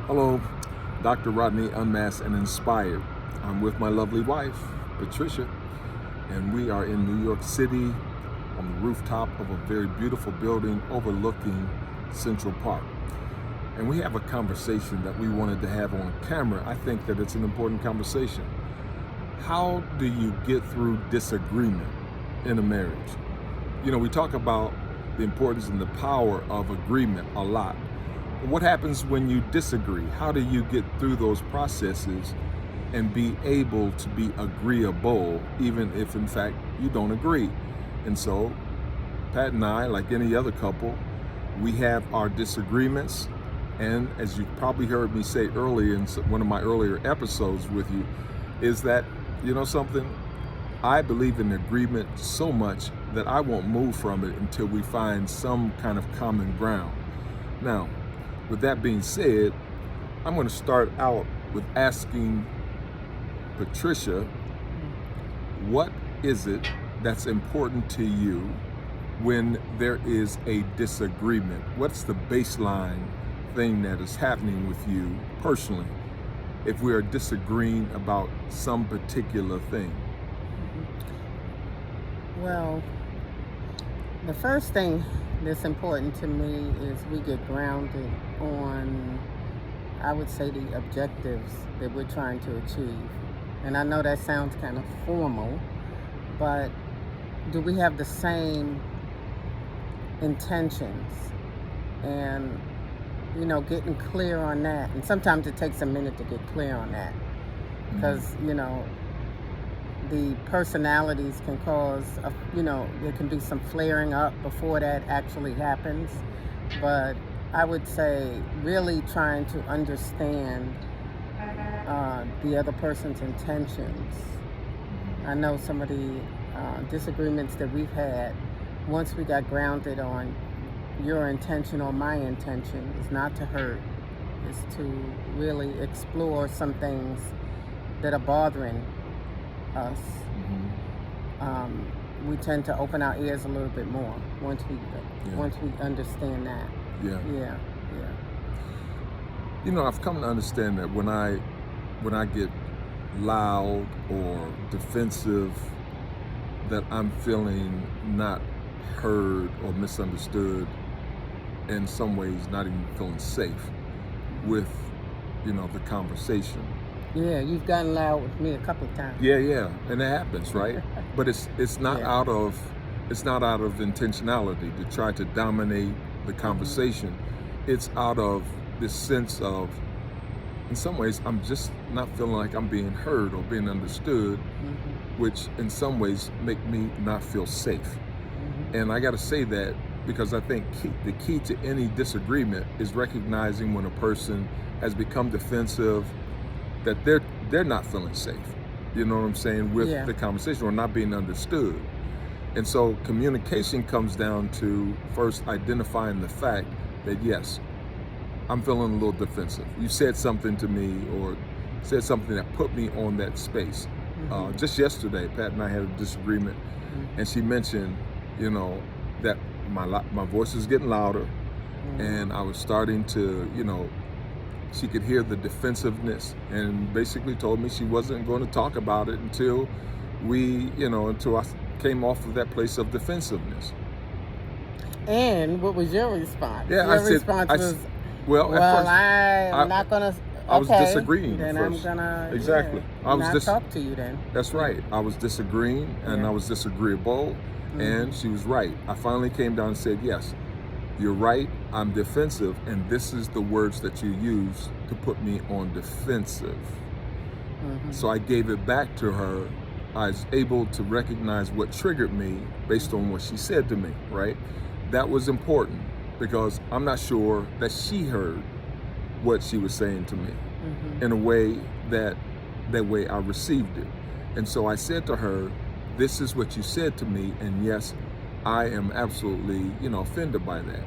Hello, Dr. Rodney, Unmasked and Inspired. I'm with my lovely wife, Patricia, and we are in New York City on the rooftop of a very beautiful building overlooking Central Park. And we have a conversation that we wanted to have on camera. I think that it's an important conversation. How do you get through disagreement in a marriage? You know, we talk about the importance and the power of agreement a lot. What happens when you disagree? How do you get through those processes and be able to be agreeable, even if in fact you don't agree? And so, Pat and I, like any other couple, we have our disagreements. And as you probably heard me say earlier in one of my earlier episodes with you, is that, you know something? I believe in agreement so much that I won't move from it until we find some kind of common ground. Now, with that being said, I'm going to start out with asking Patricia, what is it that's important to you when there is a disagreement? What's the baseline thing that is happening with you personally if we are disagreeing about some particular thing? Well, the first thing that's important to me is we get grounded on, I would say, the objectives that we're trying to achieve. And I know that sounds kind of formal, but do we have the same intentions? And, you know, getting clear on that. And sometimes it takes a minute to get clear on that because, you know, the personalities can cause, there can be some flaring up before that actually happens. But I would say really trying to understand the other person's intentions. I know some of the disagreements that we've had, once we got grounded on your intention or my intention is not to hurt, is to really explore some things that are bothering us. We tend to open our ears a little bit more once we understand that. Yeah. You know, I've come to understand that when I get loud or defensive, that I'm feeling not heard or misunderstood, in some ways not even feeling safe with, the conversation. Yeah, you've gotten loud with me a couple of times. Yeah, and it happens, right? But it's not out of intentionality to try to dominate the conversation. It's out of this sense of, in some ways, I'm just not feeling like I'm being heard or being understood, which in some ways make me not feel safe. And I got to say that because I think the key to any disagreement is recognizing when a person has become defensive, that they're not feeling safe, you know what I'm saying, with the conversation or not being understood. And so communication comes down to first identifying the fact that yes, I'm feeling a little defensive. You said something to me or said something that put me on that space. Just yesterday, Pat and I had a disagreement, and she mentioned, that my voice was getting louder, and I was starting to, she could hear the defensiveness, and basically told me she wasn't going to talk about it until until I came off of that place of defensiveness. And what was your response? Yeah, your response was, I'm not going to. I was disagreeing. Then first. I'm gonna exactly. I was talk to you then. That's right. I was disagreeing, and I was disagreeable, and she was right. I finally came down and said, yes, you're right, I'm defensive, and this is the words that you use to put me on defensive. So I gave it back to her. I was able to recognize what triggered me based on what she said to me, right? That was important because I'm not sure that she heard what she was saying to me in a way that way I received it. And so I said to her, this is what you said to me, and yes, I am absolutely, offended by that.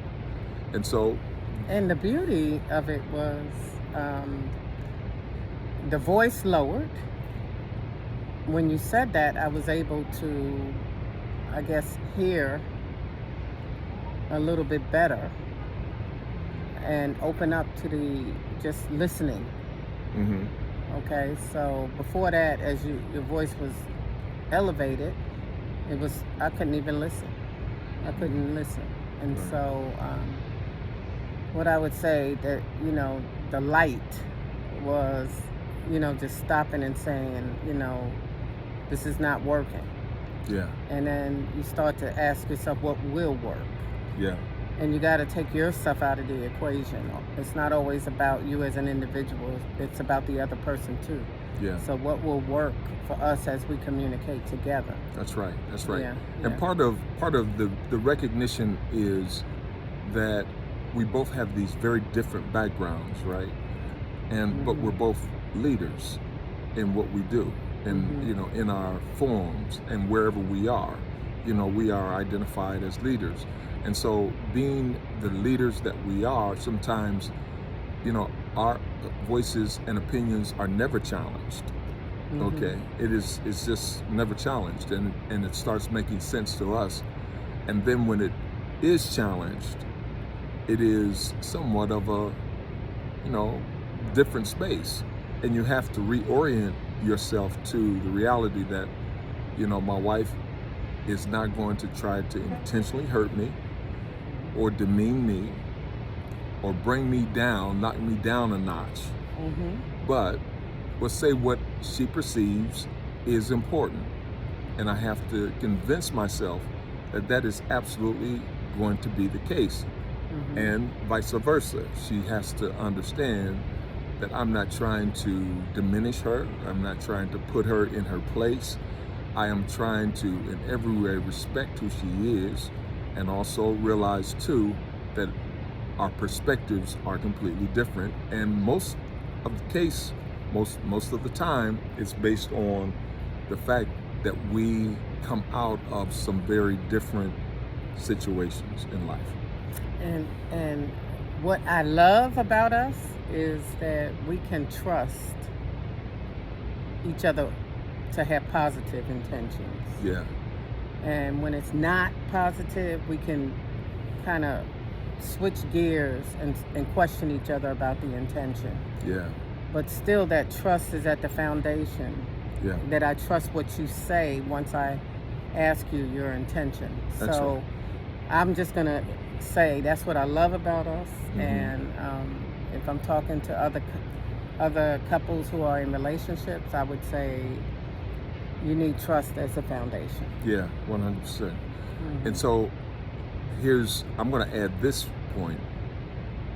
And so... And the beauty of it was the voice lowered. When you said that, I was able to, I guess, hear a little bit better. and open up to the just listening. Mm-hmm. Okay, so before that, as your voice was elevated, I couldn't even listen. I couldn't listen. And Right. so what I would say that, the light was, just stopping and saying, this is not working. Yeah. And then you start to ask yourself what will work. Yeah. And you got to take yourself out of the equation. It's not always about you as an individual. It's about the other person too. Yeah. So what will work for us as we communicate together? That's right. That's right. Yeah, And yeah. part of the recognition is that we both have these very different backgrounds, right? And but we're both leaders in what we do, and in our forms and wherever we are, we are identified as leaders. And so being the leaders that we are, sometimes, our voices and opinions are never challenged. Okay, it's just never challenged, and it starts making sense to us. And then when it is challenged, it is somewhat of a different space, and you have to reorient yourself to the reality that my wife is not going to try to intentionally hurt me or demean me or bring me down, knock me down a notch, but will say what she perceives is important. And I have to convince myself that that is absolutely going to be the case. And vice versa. She has to understand that I'm not trying to diminish her. I'm not trying to put her in her place. I am trying to, in every way, respect who she is, and also realize too that our perspectives are completely different. And most of the time, it's based on the fact that we come out of some very different situations in life. And what I love about us is that we can trust each other to have positive intentions. Yeah. And when it's not positive, we can kind of switch gears and question each other about the intention. Yeah. But still, that trust is at the foundation. Yeah. That I trust what you say once I ask you your intention. That's So right. I'm just going to say that's what I love about us. And if I'm talking to other couples who are in relationships, I would say you need trust as a foundation. Yeah, 100%. And so I'm going to add this point.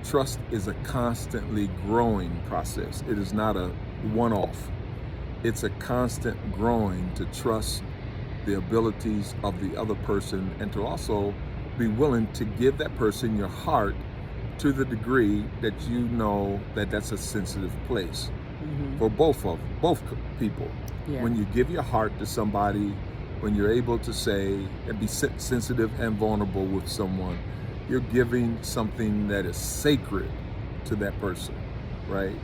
Trust is a constantly growing process. It is not a one-off. It's a constant growing to trust the abilities of the other person, and to also be willing to give that person your heart to the degree that you know that that's a sensitive place for both people. Yeah. When you give your heart to somebody, when you're able to say and be sensitive and vulnerable with someone, you're giving something that is sacred to that person, right?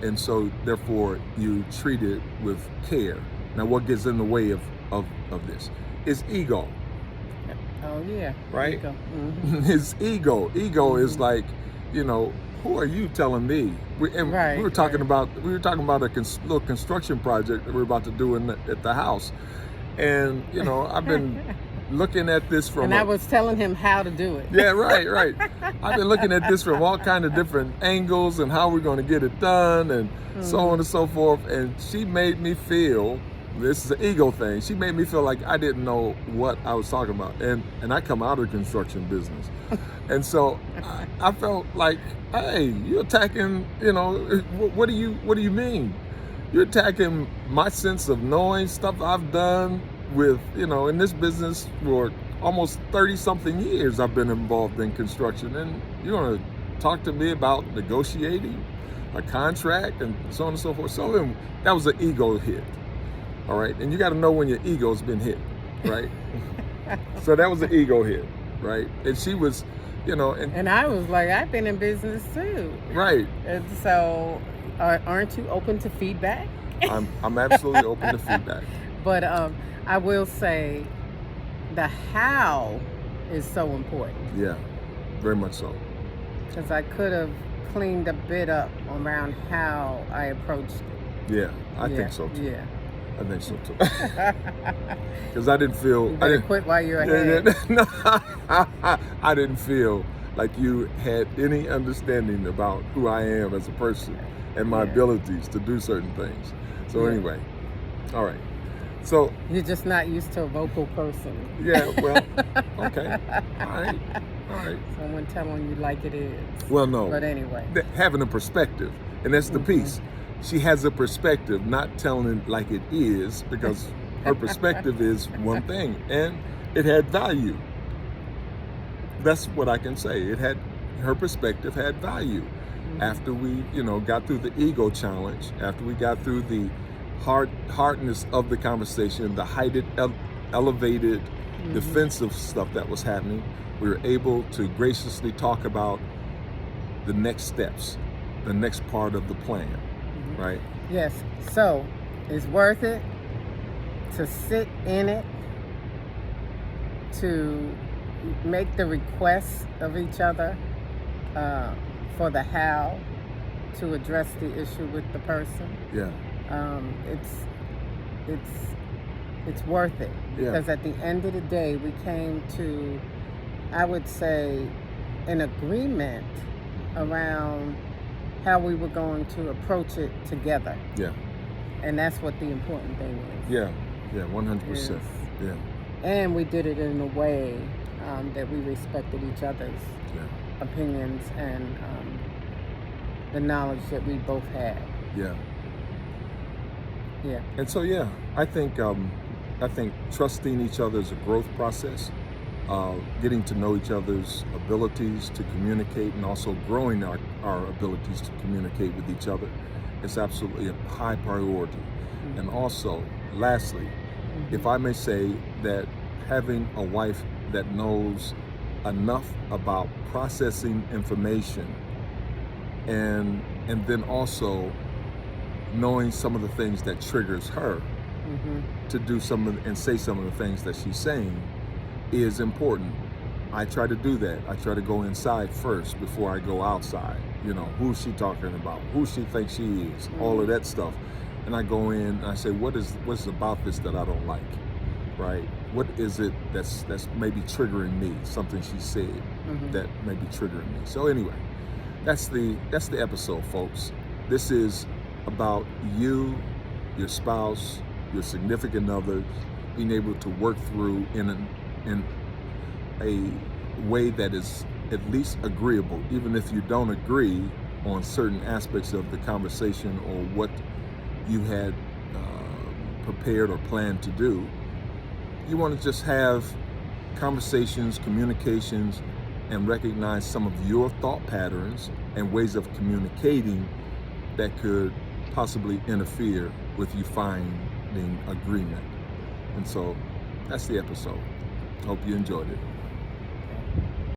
And so therefore you treat it with care. Now what gets in the way of this is ego. Oh yeah. Right? Ego. His ego is like, who are you telling me? We were talking about a little construction project that we're about to do at the house, and I've been looking at this from. And I was telling him how to do it. Yeah, right. I've been looking at this from all kind of different angles and how we're going to get it done, and so on and so forth. And she made me feel. This is an ego thing. She made me feel like I didn't know what I was talking about, and I come out of the construction business, and so I felt like, hey, you're attacking. What do you mean? You're attacking my sense of knowing stuff I've done with in this business for almost 30-something years. I've been involved in construction, and you're gonna talk to me about negotiating a contract and so on and so forth. So then that was an ego hit. All right, and you got to know when your ego's been hit, right? So that was an ego hit, right? And she was, And I was like, I've been in business too. Right. And so, aren't you open to feedback? I'm absolutely open to feedback. But I will say, the how is so important. Yeah, very much so. Because I could have cleaned a bit up around how I approached it. Yeah, I think so too. Yeah. I think so too. Because I didn't feel. You better quit while you're ahead. No, I didn't feel like you had any understanding about who I am as a person and my abilities to do certain things. So anyway, all right. So you're just not used to a vocal person. Yeah. Well. Okay. All right. Someone telling you like it is. Well, no. But anyway, having a perspective, and that's the piece. She has a perspective, not telling it like it is, because her perspective is one thing, and it had value. That's what I can say. Her perspective had value. After we, got through the ego challenge, after we got through the hardness of the conversation, the heightened, elevated, defensive stuff that was happening, we were able to graciously talk about the next steps, the next part of the plan. Right? Yes. So it's worth it to sit in it, to make the requests of each other for the how to address the issue with the person. Yeah. It's worth it, because at the end of the day, we came to, I would say, an agreement around how we were going to approach it together. Yeah. And that's what the important thing is. Yeah, 100%. Yeah. And we did it in a way that we respected each other's opinions and the knowledge that we both had. Yeah. Yeah. And so, I think trusting each other is a growth process. Getting to know each other's abilities to communicate, and also growing our abilities to communicate with each other is absolutely a high priority. And also, lastly, if I may say, that having a wife that knows enough about processing information and then also knowing some of the things that triggers her to do and say some of the things that she's saying is important. I try to do that. I try to go inside first before I go outside. Who's she talking about? Who she thinks she is? All of that stuff. And I go in and I say, what's about this that I don't like? Right? What is it that's maybe triggering me? Something she said that may be triggering me. So anyway, that's the episode, folks. This is about you, your spouse, your significant other, being able to work through in a way that is at least agreeable, even if you don't agree on certain aspects of the conversation or what you had prepared or planned to do. You want to just have conversations, communications, and recognize some of your thought patterns and ways of communicating that could possibly interfere with you finding agreement. And so that's the episode. Hope you enjoyed it.